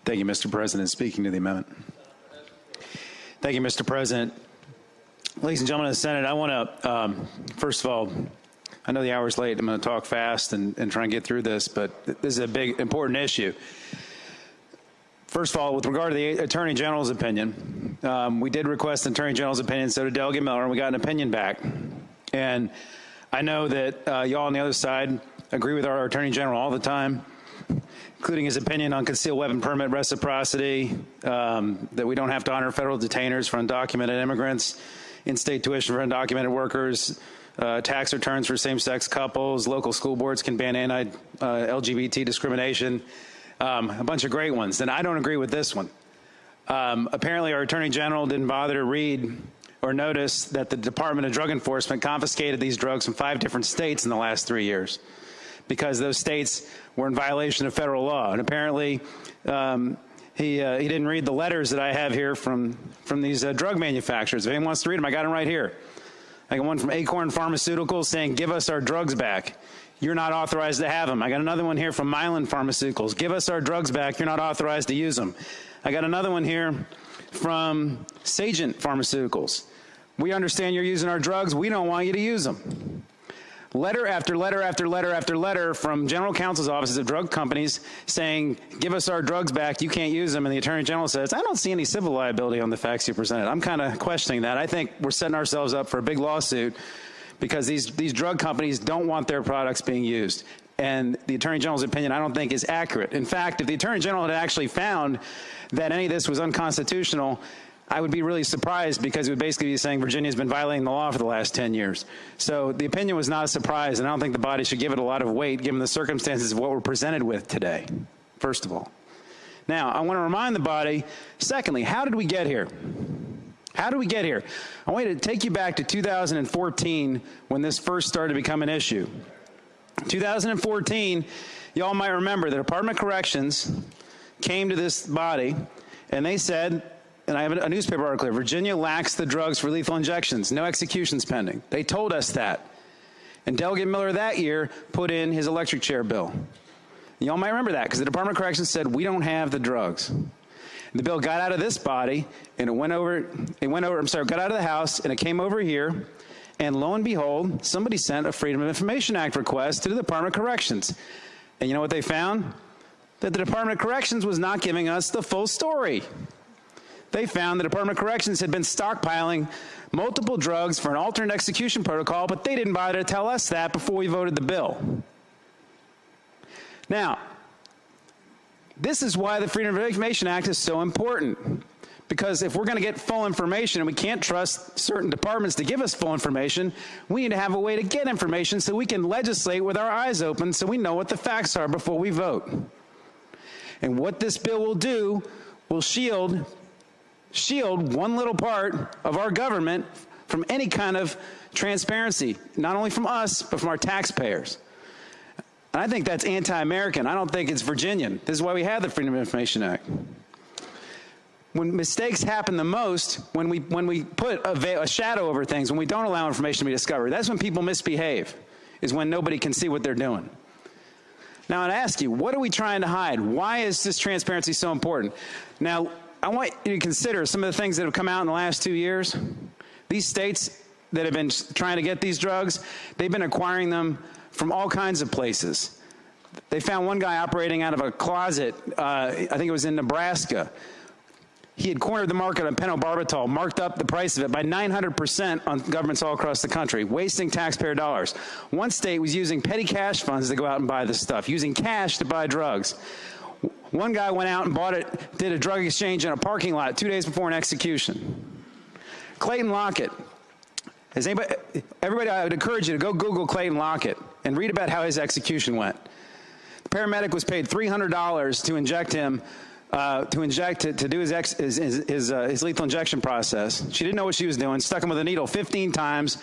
Thank you, Mr. President. Speaking to the amendment. Thank you, Mr. President. Ladies and gentlemen of the Senate, I want to, first of all, I know the hour's late. I'm going to talk fast and try and get through this, but this is a big, important issue. First of all, with regard to the Attorney General's opinion, we did request an Attorney General's opinion, so did Delegate Miller, and we got an opinion back. And I know that y'all on the other side agree with our Attorney General all the time, including his opinion on concealed weapon permit reciprocity, that we don't have to honor federal detainers for undocumented immigrants, in-state tuition for undocumented workers, tax returns for same-sex couples, local school boards can ban anti-LGBT discrimination, a bunch of great ones. And I don't agree with this one. Apparently, our Attorney General didn't bother to read or notice that the Department of Drug Enforcement confiscated these drugs from 5 different states in the last 3 years because those states were in violation of federal law. And apparently, he didn't read the letters that I have here from these drug manufacturers. If anyone wants to read them, I got them right here. I got one from Acorn Pharmaceuticals saying, give us our drugs back. You're not authorized to have them. I got another one here from Mylan Pharmaceuticals. Give us our drugs back. You're not authorized to use them. I got another one here from Sagent Pharmaceuticals. We understand you're using our drugs. We don't want you to use them. Letter after letter after letter after letter from general counsel's offices of drug companies saying, give us our drugs back, you can't use them. And the Attorney General says, I don't see any civil liability on the facts you presented. I'm kind of questioning that. I think we're setting ourselves up for a big lawsuit because these drug companies don't want their products being used. And the Attorney General's opinion, I don't think, is accurate. In fact, if the Attorney General had actually found that any of this was unconstitutional, I would be really surprised because it would basically be saying Virginia's been violating the law for the last 10 years. So the opinion was not a surprise, and I don't think the body should give it a lot of weight given the circumstances of what we're presented with today, first of all. Now, I want to remind the body, secondly, how did we get here? How did we get here? I want to take you back to 2014 when this first started to become an issue. 2014, y'all might remember the Department of Corrections came to this body and they said, and I have a newspaper article here, Virginia lacks the drugs for lethal injections, no executions pending. They told us that. And Delegate Miller that year put in his electric chair bill. Y'all might remember that because the Department of Corrections said, we don't have the drugs. The bill got out of this body and got out of the House and it came over here. And lo and behold, somebody sent a Freedom of Information Act request to the Department of Corrections. And you know what they found? That the Department of Corrections was not giving us the full story. They found the Department of Corrections had been stockpiling multiple drugs for an alternate execution protocol, but they didn't bother to tell us that before we voted the bill. Now, this is why the Freedom of Information Act is so important. Because if we're going to get full information and we can't trust certain departments to give us full information, we need to have a way to get information so we can legislate with our eyes open so we know what the facts are before we vote. And what this bill will do will shield one little part of our government from any kind of transparency, not only from us, but from our taxpayers. And I think that's anti-American. I don't think it's Virginian. This is why we have the Freedom of Information Act. When mistakes happen the most, when we put a shadow over things, when we don't allow information to be discovered, that's when people misbehave, is when nobody can see what they're doing. Now, I'd ask you, what are we trying to hide? Why is this transparency so important? Now, I want you to consider some of the things that have come out in the last 2 years. These states that have been trying to get these drugs, they've been acquiring them from all kinds of places. They found one guy operating out of a closet, I think it was in Nebraska. He had cornered the market on pentobarbital, marked up the price of it by 900% on governments all across the country, wasting taxpayer dollars. One state was using petty cash funds to go out and buy this stuff, using cash to buy drugs. One guy went out and bought it, did a drug exchange in a parking lot 2 days before an execution. Clayton Lockett. Everybody, I would encourage you to go Google Clayton Lockett and read about how his execution went. The paramedic was paid $300 to inject him, to do his lethal injection process. She didn't know what she was doing, stuck him with a needle 15 times.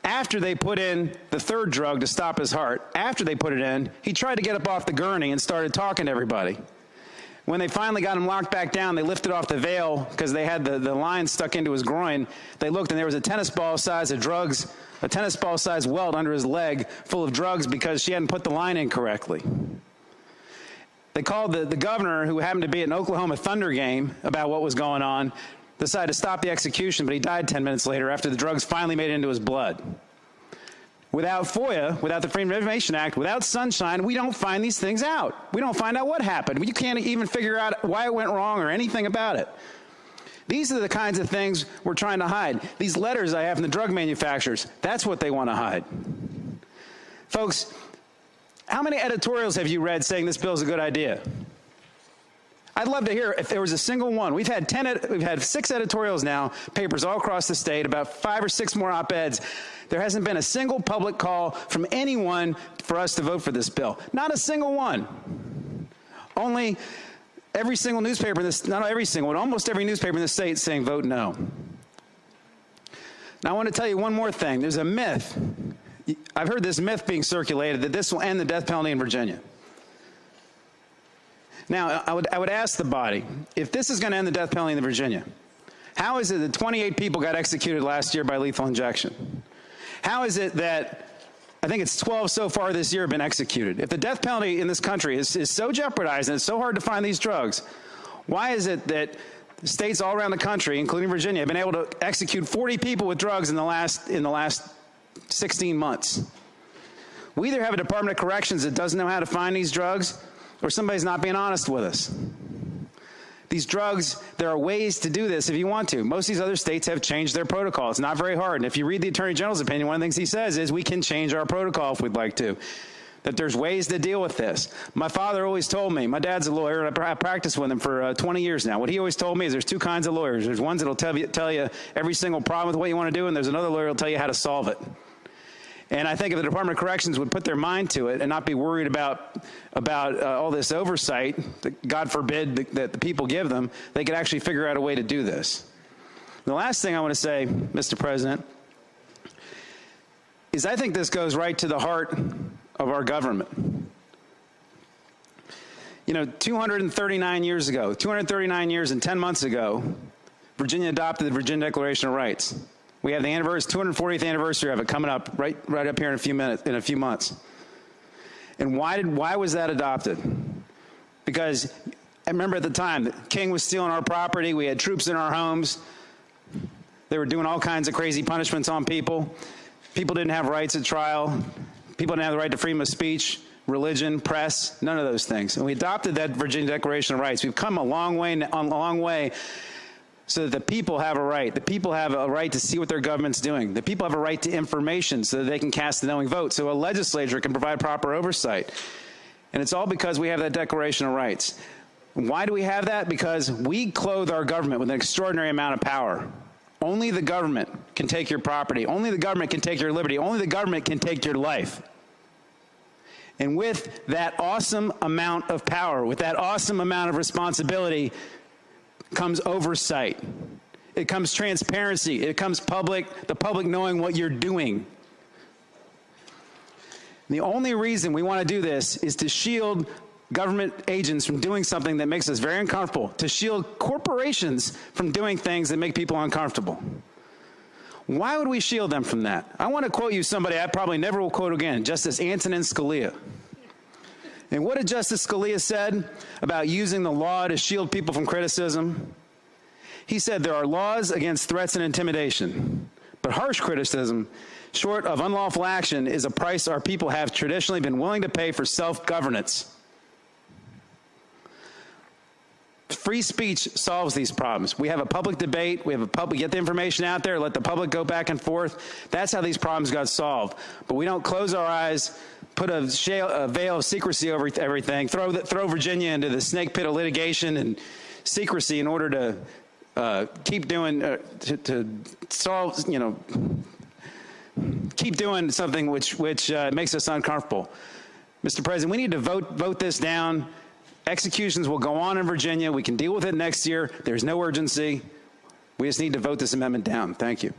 After they put in the third drug to stop his heart, after they put it in, he tried to get up off the gurney and started talking to everybody. When they finally got him locked back down, they lifted off the veil because they had the line stuck into his groin. They looked and there was a tennis ball size of drugs, a tennis ball size welt under his leg full of drugs because she hadn't put the line in correctly. They called the governor, who happened to be at an Oklahoma Thunder game, about what was going on, decided to stop the execution, but he died 10 minutes later after the drugs finally made it into his blood. Without FOIA, without the Freedom of Information Act, without Sunshine, we don't find these things out. We don't find out what happened. You can't even figure out why it went wrong or anything about it. These are the kinds of things we're trying to hide. These letters I have from the drug manufacturers, that's what they want to hide. Folks, how many editorials have you read saying this bill is a good idea? I'd love to hear if there was a single one. We've had 6 editorials now, papers all across the state, about 5 or 6 more op-eds. There hasn't been a single public call from anyone for us to vote for this bill. Not a single one. Only every single newspaper in this, not every single one, almost every newspaper in the state saying vote no. Now I want to tell you one more thing. There's a myth. I've heard this myth being circulated that this will end the death penalty in Virginia. Now, I would ask the body, if this is going to end the death penalty in Virginia, how is it that 28 people got executed last year by lethal injection? How is it that, I think it's 12 so far this year have been executed? If the death penalty in this country is so jeopardized and it's so hard to find these drugs, why is it that states all around the country, including Virginia, have been able to execute 40 people with drugs in the last 16 months? We either have a Department of Corrections that doesn't know how to find these drugs, or somebody's not being honest with us. These drugs, there are ways to do this if you want to. Most of these other states have changed their protocol. It's not very hard. And if you read the Attorney General's opinion, one of the things he says is we can change our protocol if we'd like to, that there's ways to deal with this. My father always told me, my dad's a lawyer, and I practiced with him for 20 years now. What he always told me is there's 2 kinds of lawyers. There's ones that'll tell you every single problem with what you want to do, and there's another lawyer that'll tell you how to solve it. And I think if the Department of Corrections would put their mind to it and not be worried about all this oversight, that God forbid that the people give them, they could actually figure out a way to do this. The last thing I want to say, Mr. President, is I think this goes right to the heart of our government. You know, 239 years ago, 239 years and 10 months ago, Virginia adopted the Virginia Declaration of Rights. We have the 240th anniversary of it coming up right up here in a few months. And why was that adopted? Because I remember at the time, the king was stealing our property. We had troops in our homes. They were doing all kinds of crazy punishments on people. People didn't have rights at trial. People didn't have the right to freedom of speech, religion, press, none of those things. And we adopted that Virginia Declaration of Rights. We've come a long way so that the people have a right. The people have a right to see what their government's doing. The people have a right to information so that they can cast the knowing vote, so a legislature can provide proper oversight. And it's all because we have that Declaration of Rights. Why do we have that? Because we clothe our government with an extraordinary amount of power. Only the government can take your property. Only the government can take your liberty. Only the government can take your life. And with that awesome amount of power, with that awesome amount of responsibility, comes oversight. It comes transparency. It comes the public knowing what you're doing. The only reason we want to do this is to shield government agents from doing something that makes us very uncomfortable, to shield corporations from doing things that make people uncomfortable. Why would we shield them from that? I want to quote you somebody I probably never will quote again, Justice Antonin Scalia. And what did Justice Scalia said about using the law to shield people from criticism? He said there are laws against threats and intimidation, but harsh criticism, short of unlawful action, is a price our people have traditionally been willing to pay for self-governance. Free speech solves these problems. We have a public debate. We get the information out there, let the public go back and forth. That's how these problems got solved. But we don't close our eyes, put a veil of secrecy over everything, throw Virginia into the snake pit of litigation and secrecy in order to keep doing, to solve, keep doing something which makes us uncomfortable. Mr. President, we need to vote this down. Executions will go on in Virginia. We can deal with it next year. There's no urgency. We just need to vote this amendment down. Thank you.